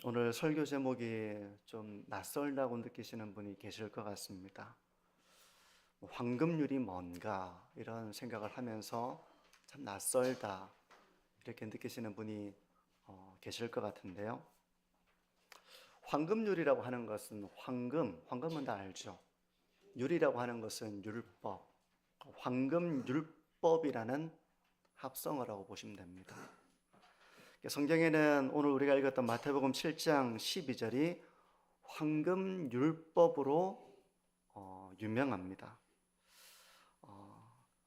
오늘 설교 제목이 좀 낯설다고 느끼시는 분이 계실 것 같습니다. 황금률이 뭔가 이런 생각을 하면서 참 낯설다 이렇게 느끼시는 분이 계실 것 같은데요. 황금률이라고 하는 것은 황금은 다 알죠. 율이라고 하는 것은 율법, 황금율법이라는 합성어라고 보시면 됩니다. 성경에는 오늘 우리가 읽었던 마태복음 7장 12절이 황금율법으로 유명합니다.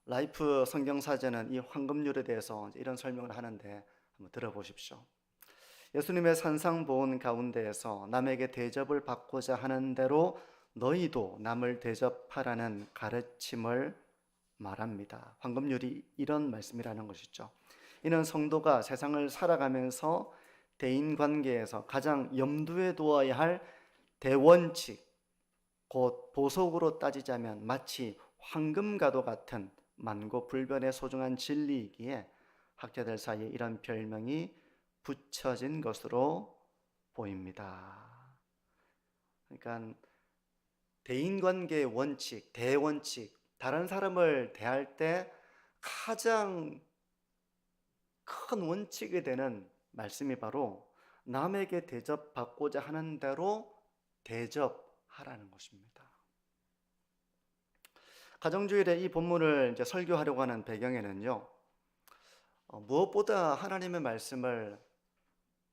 라이프 성경사전은 이 황금률에 대해서 이런 설명을 하는데 한번 들어보십시오. 예수님의 산상보훈 가운데에서 남에게 대접을 받고자 하는 대로 너희도 남을 대접하라는 가르침을 말합니다. 황금률이 이런 말씀이라는 것이죠. 이는 성도가 세상을 살아가면서 대인관계에서 가장 염두에 두어야 할 대원칙, 곧 보석으로 따지자면 마치 황금과도 같은 만고불변의 소중한 진리이기에 학자들 사이에 이런 별명이 붙여진 것으로 보입니다. 그러니까 대인관계의 원칙, 대원칙, 다른 사람을 대할 때 가장 큰 원칙이 되는 말씀이 바로 남에게 대접받고자 하는 대로 대접하라는 것입니다. 가정주일에 이 본문을 이제 설교하려고 하는 배경에는요, 무엇보다 하나님의 말씀을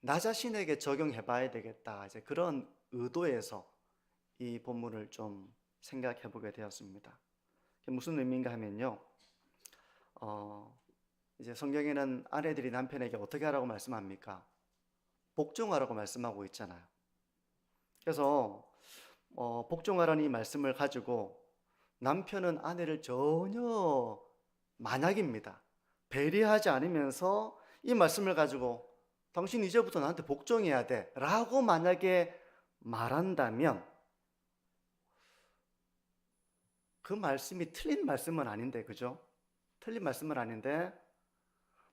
나 자신에게 적용해 봐야 되겠다, 이제 그런 의도에서 이 본문을 좀 생각해 보게 되었습니다. 무슨 의미인가 하면요, 이제 성경에는 아내들이 남편에게 어떻게 하라고 말씀합니까? 복종하라고 말씀하고 있잖아요. 그래서 복종하라는 이 말씀을 가지고 남편은 아내를 전혀 만약입니다. 배려하지 않으면서 이 말씀을 가지고 당신 이제부터 나한테 복종해야 돼 라고 만약에 말한다면 그 말씀이 틀린 말씀은 아닌데, 그죠? 틀린 말씀은 아닌데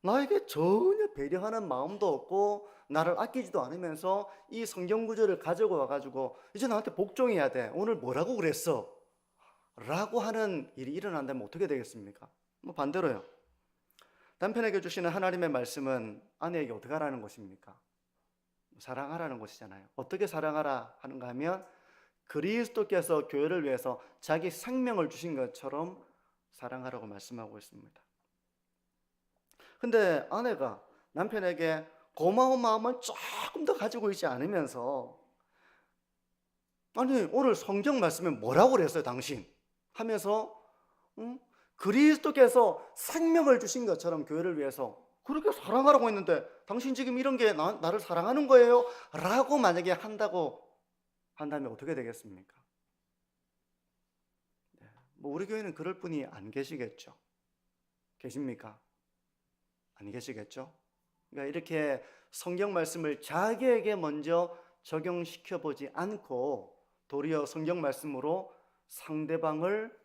나에게 전혀 배려하는 마음도 없고 나를 아끼지도 않으면서 이 성경 구절을 가지고 와가지고 이제 나한테 복종해야 돼, 오늘 뭐라고 그랬어? 라고 하는 일이 일어난다면 어떻게 되겠습니까? 반대로요. 남편에게 주시는 하나님의 말씀은 아내에게 어떻게 하라는 것입니까? 사랑하라는 것이잖아요. 어떻게 사랑하라 하는가 하면 그리스도께서 교회를 위해서 자기 생명을 주신 것처럼 사랑하라고 말씀하고 있습니다. 근데 아내가 남편에게 고마운 마음을 조금 더 가지고 있지 않으면서 아니 오늘 성경 말씀에 뭐라고 그랬어요 당신? 하면서 그리스도께서 생명을 주신 것처럼 교회를 위해서 그렇게 사랑하라고 했는데 당신 지금 이런 게 나를 사랑하는 거예요? 라고 만약에 한다면 어떻게 되겠습니까? 네, 우리 교회는 그럴 분이 안 계시겠죠. 계십니까? 안 계시겠죠? 그러니까 이렇게 성경 말씀을 자기에게 먼저 적용시켜 보지 않고 도리어 성경 말씀으로 상대방을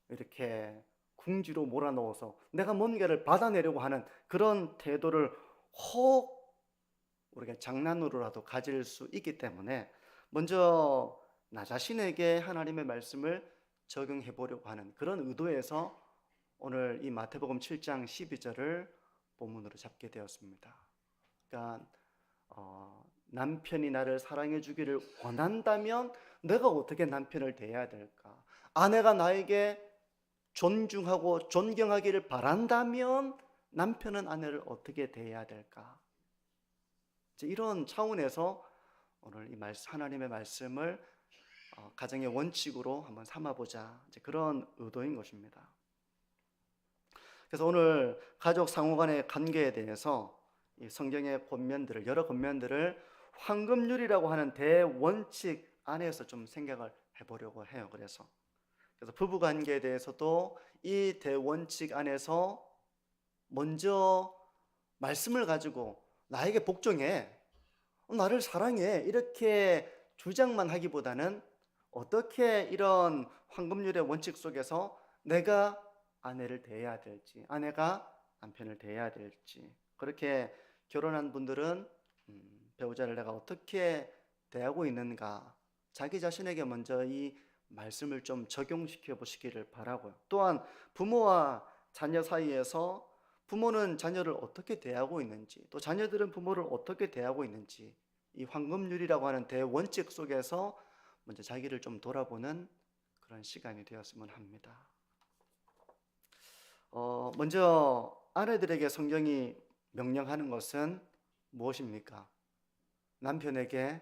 이렇게 궁지로 몰아넣어서 내가 뭔가를 받아내려고 하는 그런 태도를 혹 우리가 장난으로라도 가질 수 있기 때문에 먼저 나 자신에게 하나님의 말씀을 적용해 보려고 하는 그런 의도에서 오늘 이 마태복음 7장 12절을 본문으로 잡게 되었습니다. 그러니까 남편이 나를 사랑해 주기를 원한다면 내가 어떻게 남편을 대해야 될까? 아내가 나에게 존중하고 존경하기를 바란다면 남편은 아내를 어떻게 대해야 될까? 이런 차원에서 오늘 이 하나님의 말씀을 가정의 원칙으로 한번 삼아보자, 그런 의도인 것입니다. 그래서 오늘 가족 상호 간의 관계에 대해서 이 성경의 권면들을, 여러 권면들을 황금률이라고 하는 대원칙 안에서 좀 생각을 해보려고 해요. 그래서 부부 관계에 대해서도 이 대원칙 안에서 먼저 말씀을 가지고 나에게 복종해, 나를 사랑해, 이렇게 주장만 하기보다는 어떻게 이런 황금률의 원칙 속에서 내가 아내를 대해야 될지, 아내가 남편을 대해야 될지, 그렇게 결혼한 분들은 배우자를 내가 어떻게 대하고 있는가, 자기 자신에게 먼저 이 말씀을 좀 적용시켜 보시기를 바라고요. 또한 부모와 자녀 사이에서 부모는 자녀를 어떻게 대하고 있는지, 또 자녀들은 부모를 어떻게 대하고 있는지, 이 황금률이라고 하는 대원칙 속에서 먼저 자기를 좀 돌아보는 그런 시간이 되었으면 합니다. 먼저 아내들에게 성경이 명령하는 것은 무엇입니까? 남편에게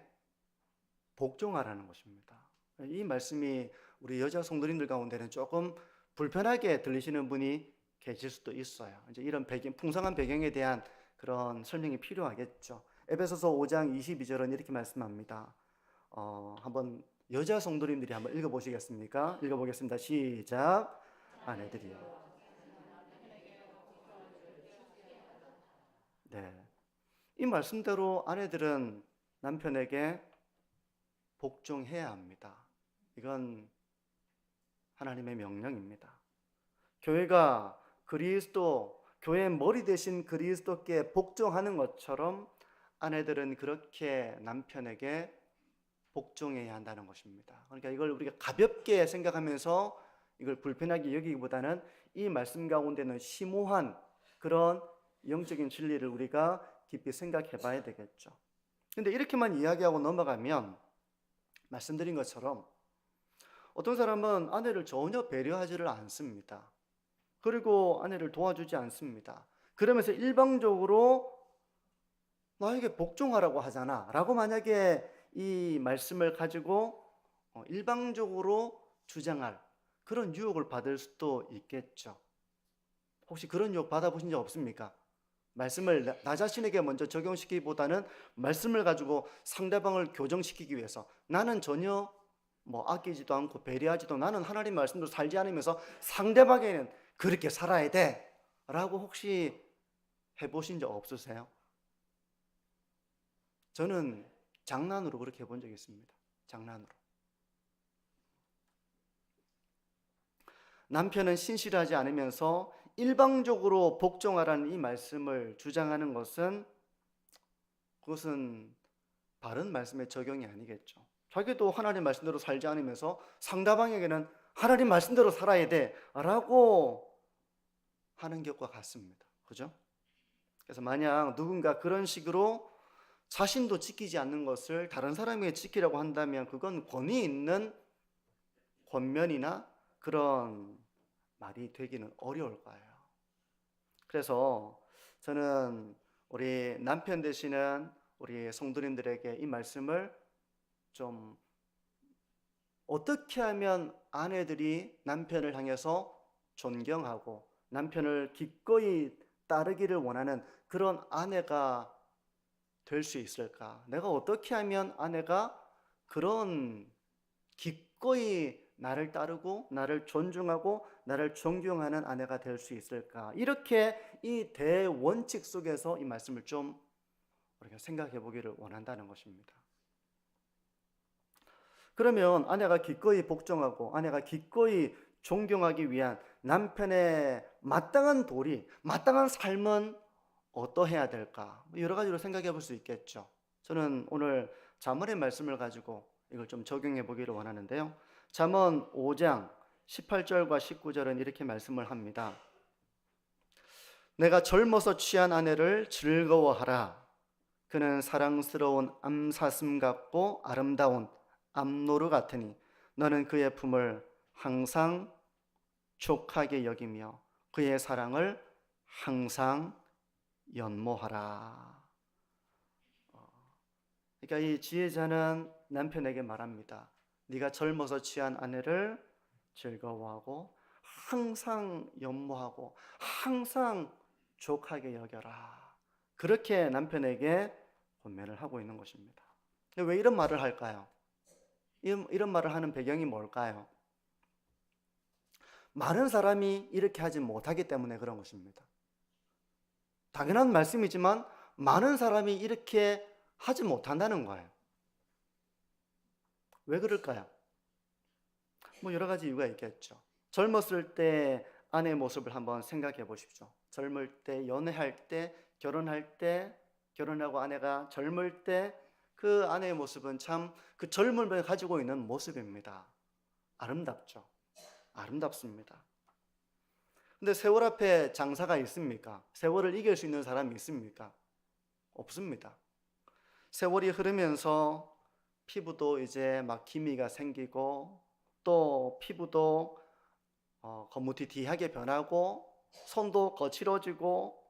복종하라는 것입니다. 이 말씀이 우리 여자 성도님들 가운데는 조금 불편하게 들리시는 분이 계실 수도 있어요. 이제 이런 배경, 풍성한 배경에 대한 그런 설명이 필요하겠죠. 에베소서 5장 22절은 이렇게 말씀합니다. 한번 여자 성도님들이 한번 읽어보시겠습니까? 읽어보겠습니다. 시작. 아내들이요. 네. 이 말씀대로 아내들은 남편에게 복종해야 합니다. 이건 하나님의 명령입니다. 교회가 교회의 머리 대신 그리스도께 복종하는 것처럼 아내들은 그렇게 남편에게 복종해야 한다는 것입니다. 그러니까 이걸 우리가 가볍게 생각하면서 이걸 불편하게 여기기보다는 이 말씀 가운데는 심오한 그런 영적인 진리를 우리가 깊이 생각해 봐야 되겠죠. 근데 이렇게만 이야기하고 넘어가면 말씀드린 것처럼 어떤 사람은 아내를 전혀 배려하지를 않습니다. 그리고 아내를 도와주지 않습니다. 그러면서 일방적으로 나에게 복종하라고 하잖아 라고 만약에 이 말씀을 가지고 일방적으로 주장할 그런 유혹을 받을 수도 있겠죠. 혹시 그런 유혹 받아보신 적 없습니까? 말씀을 나 자신에게 먼저 적용시키기보다는 말씀을 가지고 상대방을 교정시키기 위해서 나는 전혀 아끼지도 않고 배려하지도, 나는 하나님 말씀대로 살지 않으면서 상대방에는 그렇게 살아야 돼 라고 혹시 해보신 적 없으세요? 저는 장난으로 그렇게 해본 적이 있습니다. 장난으로. 남편은 신실하지 않으면서 일방적으로 복종하라는 이 말씀을 주장하는 그것은 바른 말씀의 적용이 아니겠죠. 자기도 하나님 말씀대로 살지 않으면서 상대방에게는 하나님 말씀대로 살아야 돼 라고 하는 것과 같습니다. 그죠? 그래서 만약 누군가 그런 식으로 자신도 지키지 않는 것을 다른 사람에게 지키려고 한다면 그건 권위 있는 권면이나 그런 말이 되기는 어려울 거예요. 그래서 저는 우리 남편 되시는 우리 성도님들에게 이 말씀을 좀 어떻게 하면 아내들이 남편을 향해서 존경하고 남편을 기꺼이 따르기를 원하는 그런 아내가 될 수 있을까? 내가 어떻게 하면 아내가 그런 기꺼이 나를 따르고 나를 존중하고 나를 존경하는 아내가 될 수 있을까? 이렇게 이 대원칙 속에서 이 말씀을 좀 우리가 생각해 보기를 원한다는 것입니다. 그러면 아내가 기꺼이 복종하고 아내가 기꺼이 존경하기 위한 남편의 마땅한 도리, 마땅한 삶은 어떠해야 될까? 여러 가지로 생각해 볼 수 있겠죠. 저는 오늘 잠언의 말씀을 가지고 이걸 좀 적용해 보기를 원하는데요. 잠언 5장 18절과 19절은 이렇게 말씀을 합니다. 내가 젊어서 취한 아내를 즐거워하라. 그는 사랑스러운 암사슴 같고 아름다운 암노루 같으니 너는 그의 품을 항상 족하게 여기며 그의 사랑을 항상 연모하라. 그러니까 이 지혜자는 남편에게 말합니다. 네가 젊어서 취한 아내를 즐거워하고 항상 연모하고 항상 족하게 여겨라. 그렇게 남편에게 권면을 하고 있는 것입니다. 왜 이런 말을 할까요? 이런 말을 하는 배경이 뭘까요? 많은 사람이 이렇게 하지 못하기 때문에 그런 것입니다. 당연한 말씀이지만 많은 사람이 이렇게 하지 못한다는 거예요. 왜 그럴까요? 여러 가지 이유가 있겠죠. 젊었을 때 아내의 모습을 한번 생각해 보십시오. 젊을 때, 연애할 때, 결혼할 때 결혼하고 아내가 젊을 때 그 아내의 모습은 참 그 젊음을 가지고 있는 모습입니다. 아름답죠. 아름답습니다. 근데 세월 앞에 장사가 있습니까? 세월을 이길 수 있는 사람이 있습니까? 없습니다. 세월이 흐르면서 피부도 이제 막 기미가 생기고 또 피부도 거무튀튀하게 변하고 손도 거칠어지고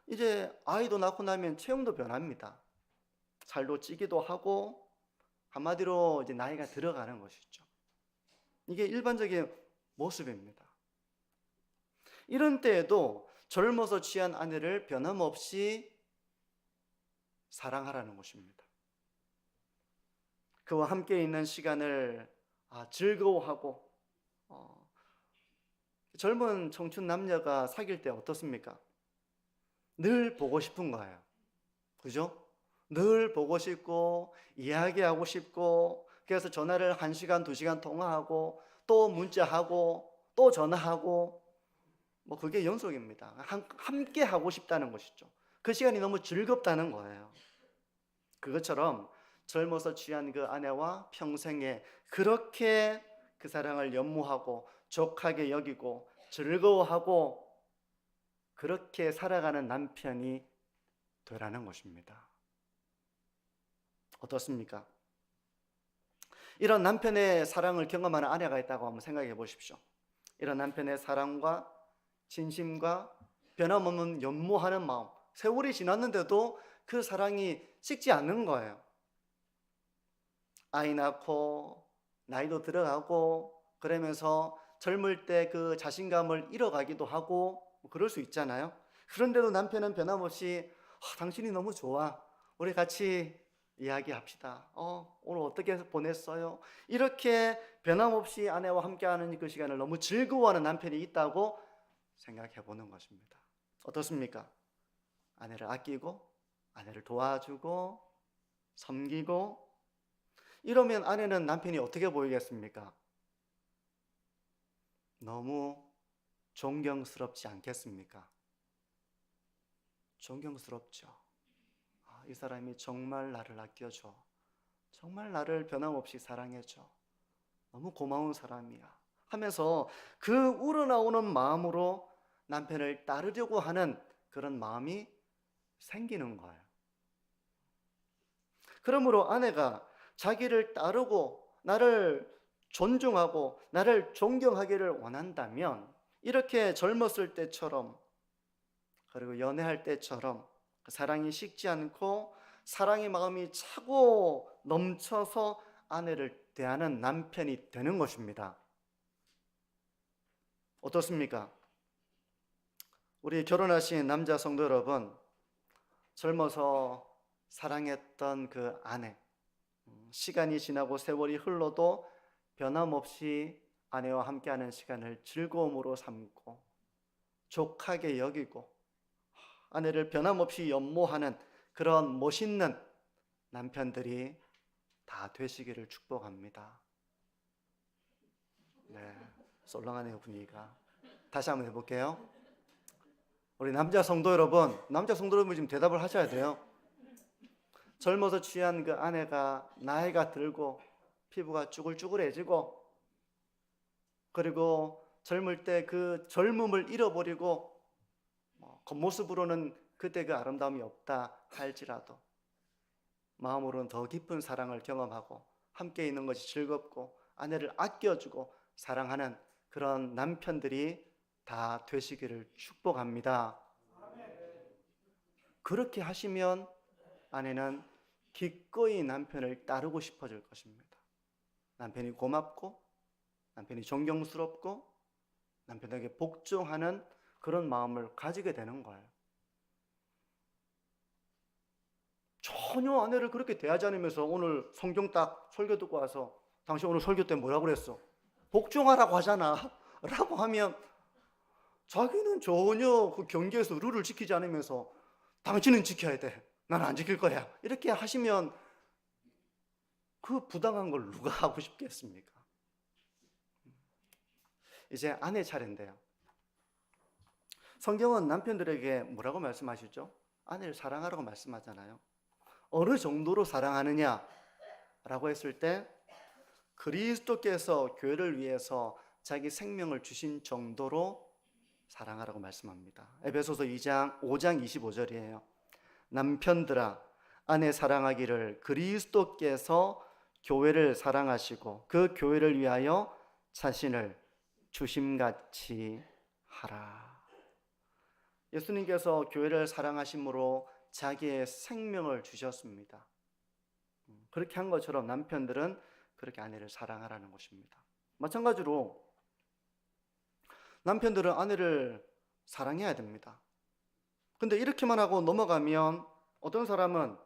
이제 아이도 낳고 나면 체형도 변합니다. 살도 찌기도 하고 한마디로 이제 나이가 들어가는 것이죠. 이게 일반적인 모습입니다. 이런 때에도 젊어서 취한 아내를 변함없이 사랑하라는 것입니다. 그와 함께 있는 시간을 즐거워하고 젊은 청춘 남녀가 사귈 때 어떻습니까? 늘 보고 싶은 거예요. 그죠? 늘 보고 싶고 이야기하고 싶고 그래서 전화를 1시간, 2시간 통화하고 또 문자하고 또 전화하고 뭐 그게 연속입니다. 함께 하고 싶다는 것이죠. 그 시간이 너무 즐겁다는 거예요. 그것처럼 젊어서 취한 그 아내와 평생에 그렇게 그 사랑을 연모하고 족하게 여기고 즐거워하고 그렇게 살아가는 남편이 되라는 것입니다. 어떻습니까? 이런 남편의 사랑을 경험하는 아내가 있다고 한번 생각해 보십시오. 이런 남편의 사랑과 진심과 변함없는 연모하는 마음, 세월이 지났는데도 그 사랑이 식지 않는 거예요. 아이 낳고 나이도 들어가고 그러면서 젊을 때 그 자신감을 잃어가기도 하고 그럴 수 있잖아요. 그런데도 남편은 변함없이 당신이 너무 좋아. 우리 같이 이야기합시다. 오늘 어떻게 보냈어요? 이렇게 변함없이 아내와 함께하는 그 시간을 너무 즐거워하는 남편이 있다고 생각해 보는 것입니다. 어떻습니까? 아내를 아끼고 아내를 도와주고 섬기고 이러면 아내는 남편이 어떻게 보이겠습니까? 너무 존경스럽지 않겠습니까? 존경스럽죠. 이 사람이 정말 나를 아껴줘. 정말 나를 변함없이 사랑해줘. 너무 고마운 사람이야. 하면서 그 우러나오는 마음으로 남편을 따르려고 하는 그런 마음이 생기는 거예요. 그러므로 아내가 자기를 따르고 나를 존중하고 나를 존경하기를 원한다면 이렇게 젊었을 때처럼 그리고 연애할 때처럼 사랑이 식지 않고 사랑의 마음이 차고 넘쳐서 아내를 대하는 남편이 되는 것입니다. 어떻습니까? 우리 결혼하신 남자 성도 여러분, 젊어서 사랑했던 그 아내, 시간이 지나고 세월이 흘러도 변함없이 아내와 함께하는 시간을 즐거움으로 삼고 족하게 여기고 아내를 변함없이 연모하는 그런 멋있는 남편들이 다 되시기를 축복합니다. 네, 썰렁하네요 분위기가. 다시 한번 해볼게요. 우리 남자 성도 여러분 지금 대답을 하셔야 돼요. 젊어서 취한 그 아내가 나이가 들고 피부가 쭈글쭈글해지고 그리고 젊을 때 그 젊음을 잃어버리고 겉모습으로는 그때 그 아름다움이 없다 할지라도 마음으로는 더 깊은 사랑을 경험하고 함께 있는 것이 즐겁고 아내를 아껴주고 사랑하는 그런 남편들이 다 되시기를 축복합니다. 그렇게 하시면 아내는 기꺼이 남편을 따르고 싶어질 것입니다. 남편이 고맙고 남편이 존경스럽고 남편에게 복종하는 그런 마음을 가지게 되는 거예요. 전혀 아내를 그렇게 대하지 않으면서 오늘 성경 딱 설교 듣고 와서 당신 오늘 설교 때 뭐라고 그랬어? 복종하라고 하잖아 라고 하면 자기는 전혀 그 경계에서 룰을 지키지 않으면서 당신은 지켜야 돼, 나는 안 지킬 거야 이렇게 하시면 그 부당한 걸 누가 하고 싶겠습니까? 이제 아내 차례인데요. 성경은 남편들에게 뭐라고 말씀하시죠? 아내를 사랑하라고 말씀하잖아요. 어느 정도로 사랑하느냐라고 했을 때 그리스도께서 교회를 위해서 자기 생명을 주신 정도로 사랑하라고 말씀합니다. 에베소서 2장 5장 25절이에요. 남편들아 아내 사랑하기를 그리스도께서 교회를 사랑하시고 그 교회를 위하여 자신을 주심같이 하라. 예수님께서 교회를 사랑하심으로 자기의 생명을 주셨습니다. 그렇게 한 것처럼 남편들은 그렇게 아내를 사랑하라는 것입니다. 마찬가지로 남편들은 아내를 사랑해야 됩니다. 근데 이렇게만 하고 넘어가면 어떤 사람은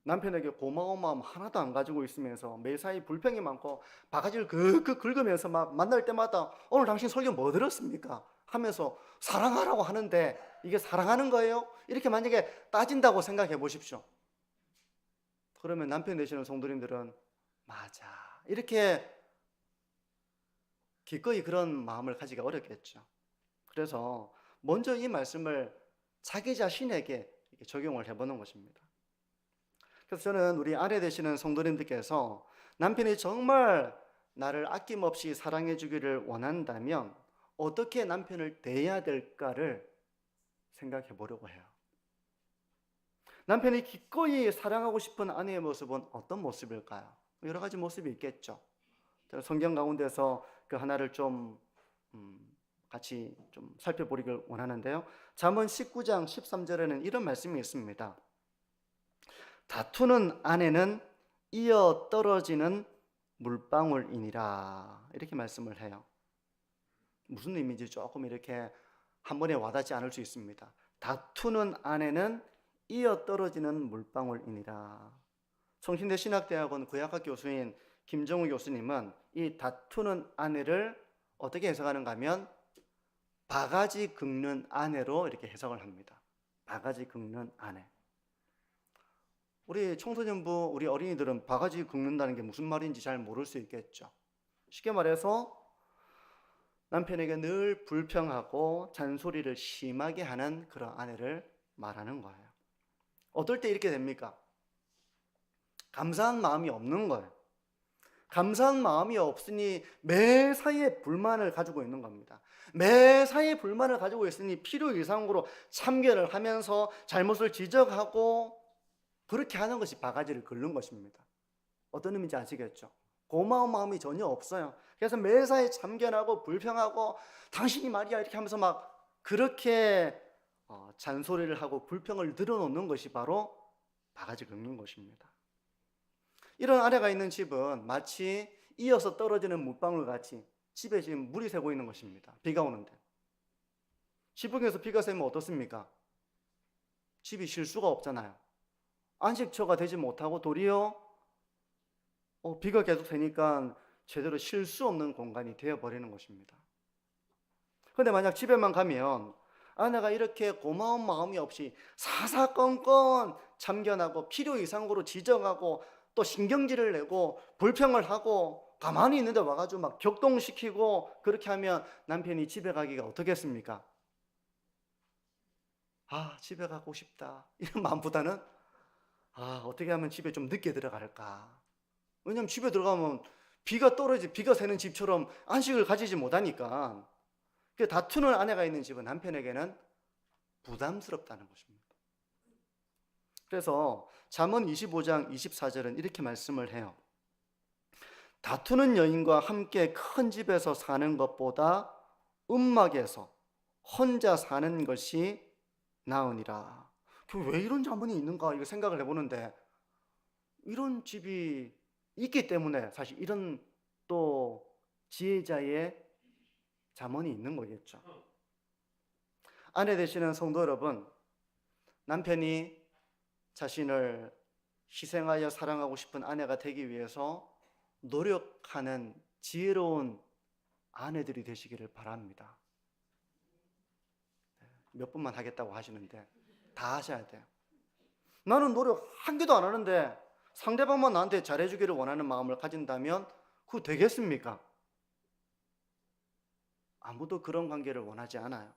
남편에게 고마운 마음 하나도 안 가지고 있으면서 매사에 불평이 많고 바가지를 긁 긁으면서 막 만날 때마다 오늘 당신 설교 뭐 들었습니까? 하면서 사랑하라고 하는데 이게 사랑하는 거예요? 이렇게 만약에 따진다고 생각해 보십시오. 그러면 남편 되시는 성도님들은 맞아 이렇게 기꺼이 그런 마음을 가지기가 어렵겠죠. 그래서 먼저 이 말씀을 자기 자신에게 적용을 해보는 것입니다. 그래서 저는 우리 아내 되시는 성도님들께서 남편이 정말 나를 아낌없이 사랑해 주기를 원한다면 어떻게 남편을 대해야 될까를 생각해 보려고 해요. 남편이 기꺼이 사랑하고 싶은 아내의 모습은 어떤 모습일까요? 여러 가지 모습이 있겠죠. 성경 가운데서 그 하나를 좀 같이 좀 살펴보기를 원하는데요. 잠언 19장 13절에는 이런 말씀이 있습니다. 다투는 아내는 이어 떨어지는 물방울이니라. 이렇게 말씀을 해요. 무슨 의미인지 조금 이렇게 한 번에 와닿지 않을 수 있습니다. 다투는 아내는 이어 떨어지는 물방울이니라. 성신대 신학대학원 구약학 교수인 김정우 교수님은 이 다투는 아내를 어떻게 해석하는가 하면 바가지 긁는 아내로 이렇게 해석을 합니다. 바가지 긁는 아내. 우리 청소년부, 우리 어린이들은 바가지 긁는다는 게 무슨 말인지 잘 모를 수 있겠죠. 쉽게 말해서 남편에게 늘 불평하고 잔소리를 심하게 하는 그런 아내를 말하는 거예요. 어떨 때 이렇게 됩니까? 감사한 마음이 없는 거예요. 감사한 마음이 없으니 매사에 불만을 가지고 있는 겁니다. 매사에 불만을 가지고 있으니 필요 이상으로 참견을 하면서 잘못을 지적하고 그렇게 하는 것이 바가지를 긁는 것입니다. 어떤 의미인지 아시겠죠? 고마운 마음이 전혀 없어요. 그래서 매사에 참견하고 불평하고 당신이 말이야 이렇게 하면서 막 그렇게 잔소리를 하고 불평을 늘어놓는 것이 바로 바가지 긁는 것입니다. 이런 아내가 있는 집은 마치 이어서 떨어지는 물방울 같이 집에 지금 물이 새고 있는 것입니다. 비가 오는데. 지붕에서 비가 새면 어떻습니까? 집이 쉴 수가 없잖아요. 안식처가 되지 못하고 도리어 비가 계속 새니까 제대로 쉴 수 없는 공간이 되어버리는 것입니다. 그런데 만약 집에만 가면 아내가 이렇게 고마운 마음이 없이 사사건건 참견하고 필요 이상으로 지적하고 또 신경질을 내고 불평을 하고 가만히 있는데 와가지고 막 격동시키고 그렇게 하면 남편이 집에 가기가 어떻겠습니까? 아, 집에 가고 싶다 이런 마음보다는 어떻게 하면 집에 좀 늦게 들어갈까? 왜냐면 집에 들어가면 비가 새는 집처럼 안식을 가지지 못하니까 다투는 아내가 있는 집은 남편에게는 부담스럽다는 것입니다. 그래서 잠언 25장 24절은 이렇게 말씀을 해요. 다투는 여인과 함께 큰 집에서 사는 것보다 음막에서 혼자 사는 것이 나으니라. 왜 이런 잠언이 있는가 이거 생각을 해보는데 이런 집이 있기 때문에 사실 이런 또 지혜자의 잠언이 있는 거겠죠. 아내 되시는 성도 여러분, 남편이 자신을 희생하여 사랑하고 싶은 아내가 되기 위해서 노력하는 지혜로운 아내들이 되시기를 바랍니다. 몇 분만 하겠다고 하시는데 다 하셔야 돼요. 나는 노력 한 개도 안 하는데 상대방만 나한테 잘해주기를 원하는 마음을 가진다면 그거 되겠습니까? 아무도 그런 관계를 원하지 않아요.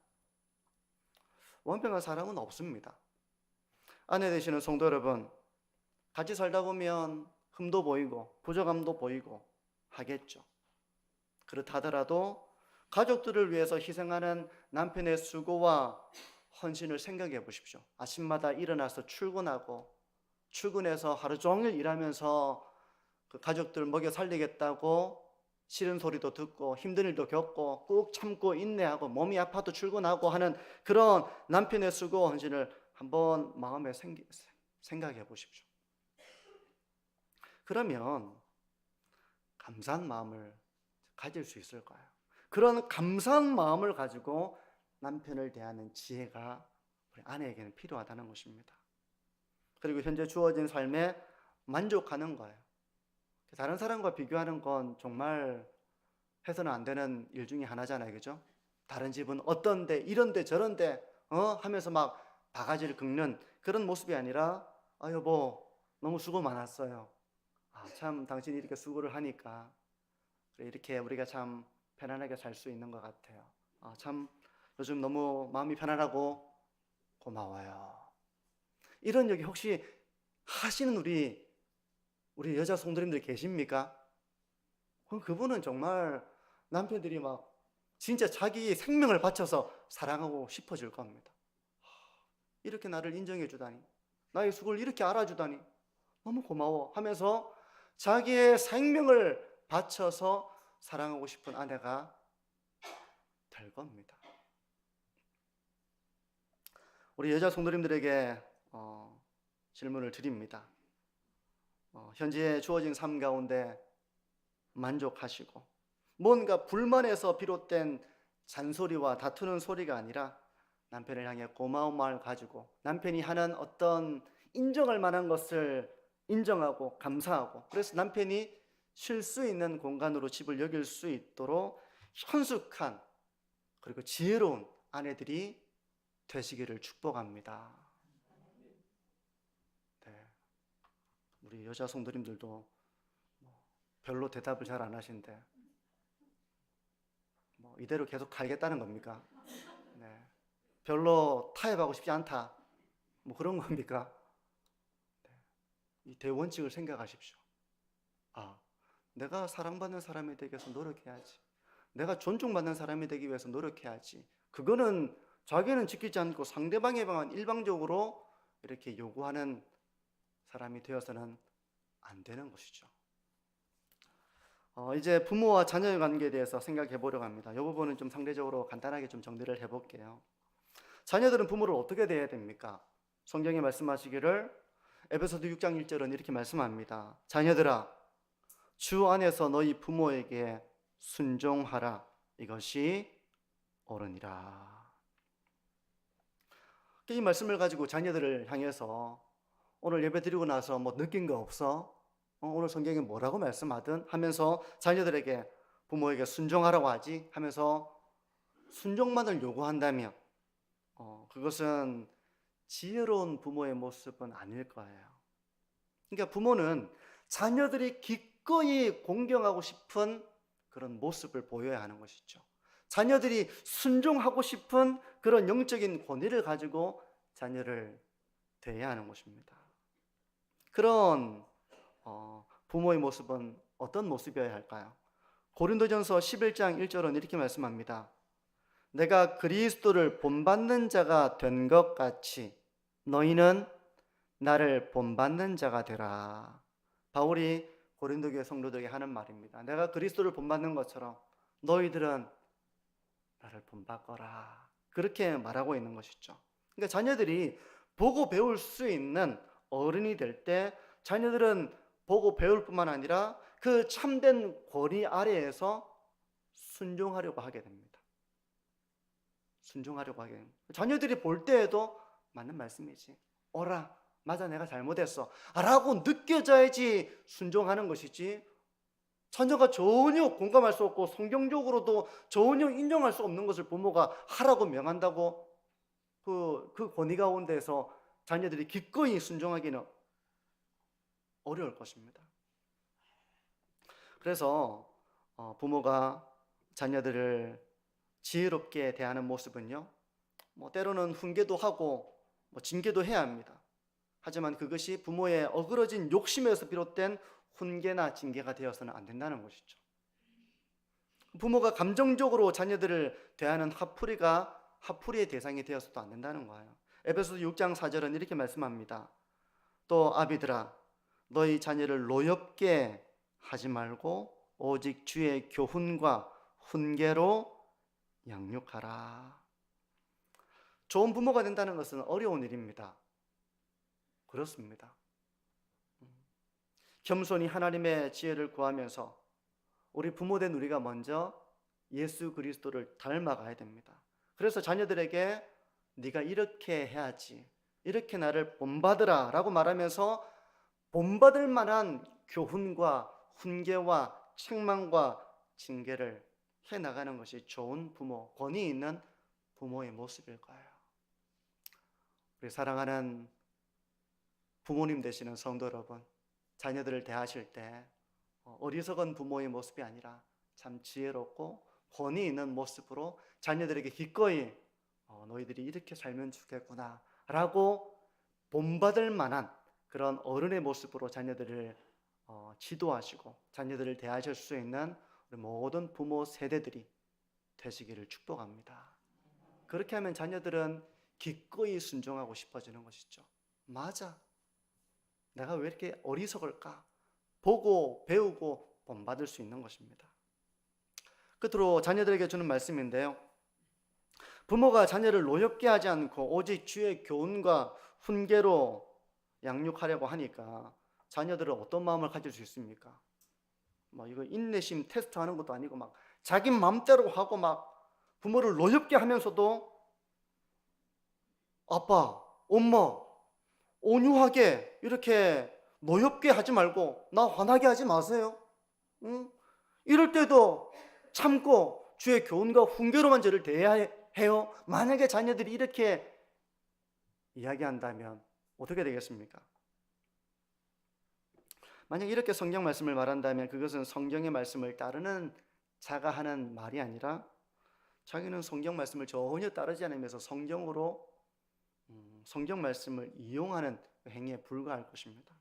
완벽한 사람은 없습니다. 아내 되시는 성도 여러분, 같이 살다 보면 흠도 보이고 부족함도 보이고 하겠죠. 그렇다 하더라도 가족들을 위해서 희생하는 남편의 수고와 헌신을 생각해 보십시오. 아침마다 일어나서 출근하고 출근해서 하루 종일 일하면서 그 가족들 먹여 살리겠다고 싫은 소리도 듣고 힘든 일도 겪고 꾹 참고 인내하고 몸이 아파도 출근하고 하는 그런 남편의 수고 헌신을 한번 마음에 생각해 보십시오. 그러면 감사한 마음을 가질 수 있을 거예요. 그런 감사한 마음을 가지고 남편을 대하는 지혜가 우리 아내에게는 필요하다는 것입니다. 그리고 현재 주어진 삶에 만족하는 거예요. 다른 사람과 비교하는 건 정말 해서는 안 되는 일 중에 하나잖아요. 그죠? 다른 집은 어떤데 이런데 저런데 하면서 막 바가지를 긁는 그런 모습이 아니라 여보 너무 수고 많았어요. 참 당신이 이렇게 수고를 하니까 이렇게 우리가 참 편안하게 살 수 있는 것 같아요. 참 요즘 너무 마음이 편안하고 고마워요. 이런 얘기 혹시 하시는 우리 여자 성도님들 계십니까? 그럼 그분은 정말 남편들이 막 진짜 자기 생명을 바쳐서 사랑하고 싶어질 겁니다. 이렇게 나를 인정해 주다니, 나의 수고를 이렇게 알아주다니 너무 고마워 하면서 자기의 생명을 바쳐서 사랑하고 싶은 아내가 될 겁니다. 우리 여자 성도님들에게 질문을 드립니다. 현재 주어진 삶 가운데 만족하시고 뭔가 불만에서 비롯된 잔소리와 다투는 소리가 아니라 남편을 향해 고마운 마음을 가지고 남편이 하는 어떤 인정할 만한 것을 인정하고 감사하고, 그래서 남편이 쉴 수 있는 공간으로 집을 여길 수 있도록 현숙한 그리고 지혜로운 아내들이 되시기를 축복합니다. 네. 우리 여자 성도님들도 별로 대답을 잘 안 하신데 이대로 계속 갈겠다는 겁니까? 네. 별로 타협하고 싶지 않다, 그런 겁니까? 네. 이 대원칙을 생각하십시오. 내가 사랑받는 사람이 되기 위해서 노력해야지, 내가 존중받는 사람이 되기 위해서 노력해야지. 그거는 자기는 지키지 않고 상대방에만 일방적으로 이렇게 요구하는 사람이 되어서는 안 되는 것이죠. 이제 부모와 자녀의 관계에 대해서 생각해 보려고 합니다. 이 부분은 좀 상대적으로 간단하게 좀 정리를 해볼게요. 자녀들은 부모를 어떻게 대해야 됩니까? 성경이 말씀하시기를 에베소서 6장 1절은 이렇게 말씀합니다. 자녀들아, 주 안에서 너희 부모에게 순종하라. 이것이 옳으니라. 이 말씀을 가지고 자녀들을 향해서 오늘 예배 드리고 나서 느낀 거 없어? 오늘 성경에 뭐라고 말씀하든 하면서 자녀들에게 부모에게 순종하라고 하지 하면서 순종만을 요구한다면 그것은 지혜로운 부모의 모습은 아닐 거예요. 그러니까 부모는 자녀들이 기꺼이 공경하고 싶은 그런 모습을 보여야 하는 것이죠. 자녀들이 순종하고 싶은 그런 영적인 권위를 가지고 자녀를 대해야 하는 것입니다. 그런 부모의 모습은 어떤 모습이어야 할까요? 고린도전서 11장 1절은 이렇게 말씀합니다. 내가 그리스도를 본받는 자가 된 것 같이 너희는 나를 본받는 자가 되라. 바울이 고린도 교회 성도들에게 하는 말입니다. 내가 그리스도를 본받는 것처럼 너희들은 나를 본받거라. 그렇게 말하고 있는 것이죠. 그러니까 자녀들이 보고 배울 수 있는 어른이 될 때 자녀들은 보고 배울 뿐만 아니라 그 참된 권위 아래에서 순종하려고 하게 됩니다. 순종하려고 하게 됩니다. 자녀들이 볼 때에도 맞는 말씀이지, 오라, 맞아, 내가 잘못했어 라고 느껴져야지 순종하는 것이지, 자녀가 전혀 공감할 수 없고 성경적으로도 전혀 인정할 수 없는 것을 부모가 하라고 명한다고 그 권위 가운데서 자녀들이 기꺼이 순종하기는 어려울 것입니다. 그래서 부모가 자녀들을 지혜롭게 대하는 모습은요, 때로는 훈계도 하고 징계도 해야 합니다. 하지만 그것이 부모의 어그러진 욕심에서 비롯된 훈계나 징계가 되어서는 안 된다는 것이죠. 부모가 감정적으로 자녀들을 대하는 화풀이의 대상이 되어서도 안 된다는 거예요. 에베소서 6장 4절은 이렇게 말씀합니다. 또 아비들아 너희 자녀를 노엽게 하지 말고 오직 주의 교훈과 훈계로 양육하라. 좋은 부모가 된다는 것은 어려운 일입니다. 그렇습니다. 겸손히 하나님의 지혜를 구하면서 우리 부모된 우리가 먼저 예수 그리스도를 닮아가야 됩니다. 그래서 자녀들에게 네가 이렇게 해야지, 이렇게 나를 본받으라 라고 말하면서 본받을 만한 교훈과 훈계와 책망과 징계를 해나가는 것이 좋은 부모, 권위 있는 부모의 모습일 거예요. 우리 사랑하는 부모님 되시는 성도 여러분, 자녀들을 대하실 때 어리석은 부모의 모습이 아니라 참 지혜롭고 권위 있는 모습으로 자녀들에게 기꺼이 너희들이 이렇게 살면 좋겠구나 라고 본받을 만한 그런 어른의 모습으로 자녀들을 지도하시고 자녀들을 대하실 수 있는 우리 모든 부모 세대들이 되시기를 축복합니다. 그렇게 하면 자녀들은 기꺼이 순종하고 싶어지는 것이죠. 맞아, 내가 왜 이렇게 어리석을까? 보고 배우고 본받을 수 있는 것입니다. 끝으로 자녀들에게 주는 말씀인데요, 부모가 자녀를 노엽게 하지 않고 오직 주의 교훈과 훈계로 양육하려고 하니까 자녀들은 어떤 마음을 가질 수 있습니까? 이거 인내심 테스트하는 것도 아니고 막 자기 마음대로 하고 막 부모를 노엽게 하면서도 아빠, 엄마 온유하게 이렇게 노엽게 하지 말고 나 화나게 하지 마세요. 응? 이럴 때도 참고 주의 교훈과 훈계로만 저를 대해야 해요. 만약에 자녀들이 이렇게 이야기한다면 어떻게 되겠습니까? 만약 이렇게 성경 말씀을 말한다면 그것은 성경의 말씀을 따르는 자가 하는 말이 아니라 자기는 성경 말씀을 전혀 따르지 않으면서 성경으로 성경 말씀을 이용하는 행위에 불과할 것입니다.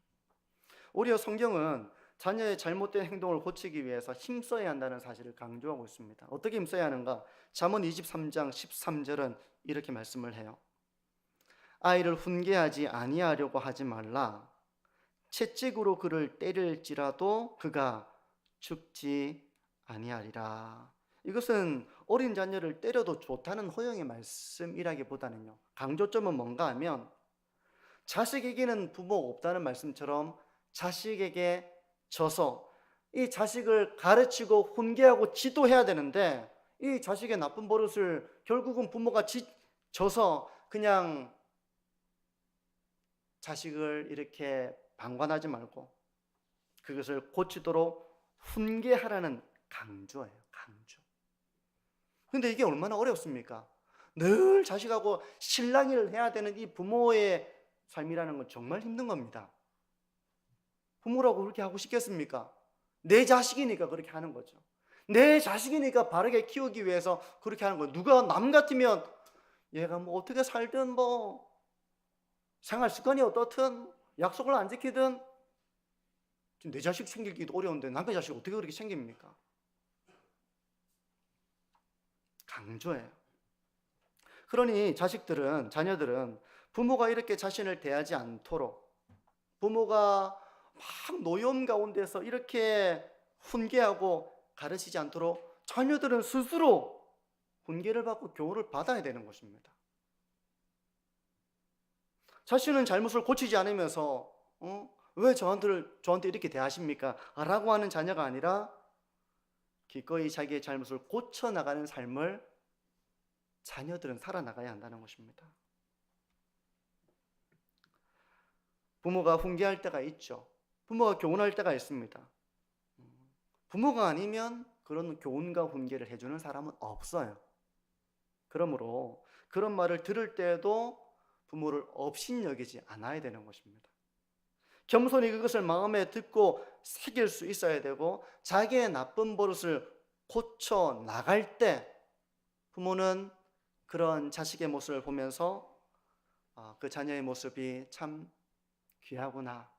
오히려 성경은 자녀의 잘못된 행동을 고치기 위해서 힘써야 한다는 사실을 강조하고 있습니다. 어떻게 힘써야 하는가? 잠언 23장 13절은 이렇게 말씀을 해요. 아이를 훈계하지 아니하려고 하지 말라. 채찍으로 그를 때릴지라도 그가 죽지 아니하리라. 이것은 어린 자녀를 때려도 좋다는 허용의 말씀이라기보다는요, 강조점은 뭔가 하면 자식에게는 부모가 없다는 말씀처럼 자식에게 져서 이 자식을 가르치고 훈계하고 지도해야 되는데 이 자식의 나쁜 버릇을 결국은 부모가 져서 그냥 자식을 이렇게 방관하지 말고 그것을 고치도록 훈계하라는 강조예요. 강조. 근데 이게 얼마나 어렵습니까? 늘 자식하고 실랑이를 해야 되는 이 부모의 삶이라는 건 정말 힘든 겁니다. 부모라고 그렇게 하고 싶겠습니까? 내 자식이니까 그렇게 하는 거죠. 내 자식이니까 바르게 키우기 위해서 그렇게 하는 거예요. 누가 남 같으면 얘가 뭐 어떻게 살든 뭐 생활 습관이 어떻든 약속을 안 지키든 지금 내 자식 챙기기도 어려운데 남의 자식 어떻게 그렇게 챙깁니까? 강조해요. 그러니 자녀들은 부모가 이렇게 자신을 대하지 않도록, 부모가 막 노여움 가운데서 이렇게 훈계하고 가르치지 않도록 자녀들은 스스로 훈계를 받고 교훈을 받아야 되는 것입니다. 자신은 잘못을 고치지 않으면서 왜 저한테 이렇게 대하십니까? 라고 하는 자녀가 아니라 기꺼이 자기의 잘못을 고쳐나가는 삶을 자녀들은 살아나가야 한다는 것입니다. 부모가 훈계할 때가 있죠. 부모가 교훈할 때가 있습니다. 부모가 아니면 그런 교훈과 훈계를 해주는 사람은 없어요. 그러므로 그런 말을 들을 때에도 부모를 업신여기지 않아야 되는 것입니다. 겸손히 그것을 마음에 듣고 새길 수 있어야 되고 자기의 나쁜 버릇을 고쳐 나갈 때 부모는 그런 자식의 모습을 보면서 그 자녀의 모습이 참 귀하구나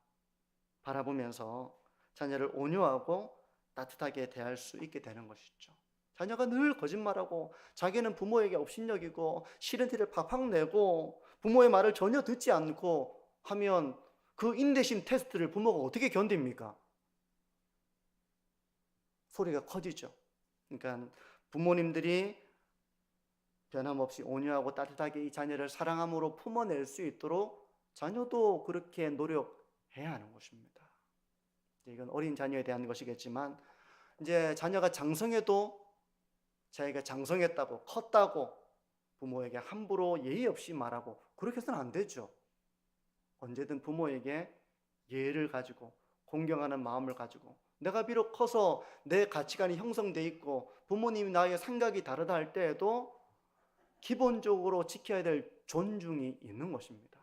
바라보면서 자녀를 온유하고 따뜻하게 대할 수 있게 되는 것이죠. 자녀가 늘 거짓말하고 자기는 부모에게 업신여기고 싫은 티를 팍팍 내고 부모의 말을 전혀 듣지 않고 하면 그 인내심 테스트를 부모가 어떻게 견딥니까? 소리가 커지죠. 그러니까 부모님들이 변함없이 온유하고 따뜻하게 이 자녀를 사랑함으로 품어낼 수 있도록 자녀도 그렇게 노력해야 하는 것입니다. 이건 어린 자녀에 대한 것이겠지만 이제 자녀가 장성해도 자기가 장성했다고 컸다고 부모에게 함부로 예의 없이 말하고 그렇게 해서는 안 되죠. 언제든 부모에게 예의를 가지고 공경하는 마음을 가지고 내가 비록 커서 내 가치관이 형성돼 있고 부모님이 나의 생각이 다르다 할 때에도 기본적으로 지켜야 될 존중이 있는 것입니다.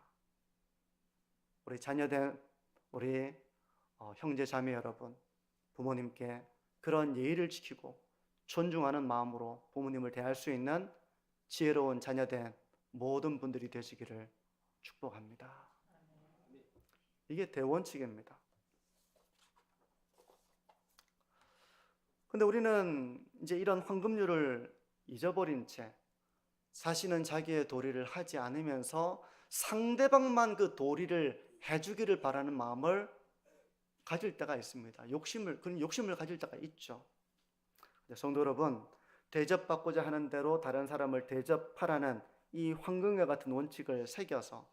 우리 자녀된 우리 형제 자매 여러분, 부모님께 그런 예의를 지키고 존중하는 마음으로 부모님을 대할 수 있는 지혜로운 자녀된 모든 분들이 되시기를 축복합니다. 이게 대원칙입니다. 근데 우리는 이제 이런 황금률을 잊어버린 채 자신은 자기의 도리를 하지 않으면서 상대방만 그 도리를 해주기를 바라는 마음을 가질 때가 있습니다. 그런 욕심을 가질 때가 있죠. 성도 여러분, 대접받고자 하는 대로 다른 사람을 대접하라는 이 황금과 같은 원칙을 새겨서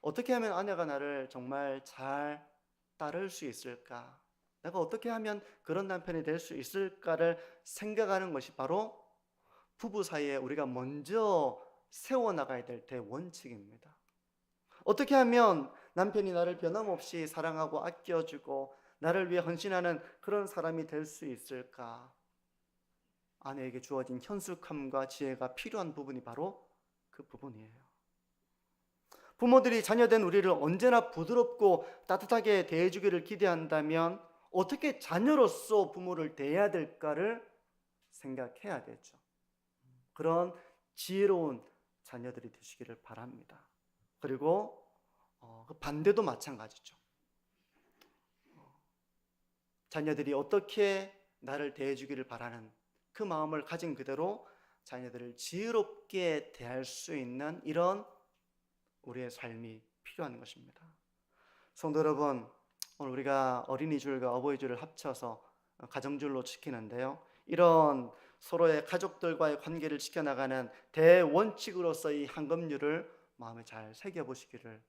어떻게 하면 아내가 나를 정말 잘 따를 수 있을까? 내가 어떻게 하면 그런 남편이 될 수 있을까를 생각하는 것이 바로 부부 사이에 우리가 먼저 세워나가야 될 대원칙입니다. 어떻게 하면 남편이 나를 변함없이 사랑하고 아껴주고 나를 위해 헌신하는 그런 사람이 될 수 있을까? 아내에게 주어진 현숙함과 지혜가 필요한 부분이 바로 그 부분이에요. 부모들이 자녀된 우리를 언제나 부드럽고 따뜻하게 대해주기를 기대한다면 어떻게 자녀로서 부모를 대해야 될까를 생각해야 되죠. 그런 지혜로운 자녀들이 되시기를 바랍니다. 그리고 그 반대도 마찬가지죠. 자녀들이 어떻게 나를 대해주기를 바라는 그 마음을 가진 그대로 자녀들을 지혜롭게 대할 수 있는 이런 우리의 삶이 필요한 것입니다. 성도 여러분, 오늘 우리가 어린이줄과 어버이줄을 합쳐서 가정줄로 지키는데요, 이런 서로의 가족들과의 관계를 지켜나가는 대원칙으로서 이 황금률을 마음에 잘 새겨보시기를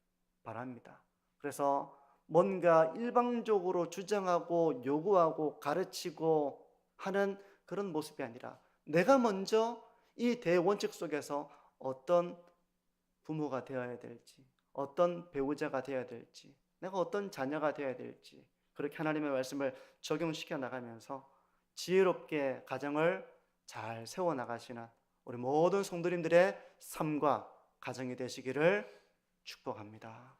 바랍니다. 그래서 뭔가 일방적으로 주장하고 요구하고 가르치고 하는 그런 모습이 아니라 내가 먼저 이 대원칙 속에서 어떤 부모가 되어야 될지, 어떤 배우자가 되어야 될지, 내가 어떤 자녀가 되어야 될지 그렇게 하나님의 말씀을 적용시켜 나가면서 지혜롭게 가정을 잘 세워나가시는 우리 모든 성도님들의 삶과 가정이 되시기를 축복합니다.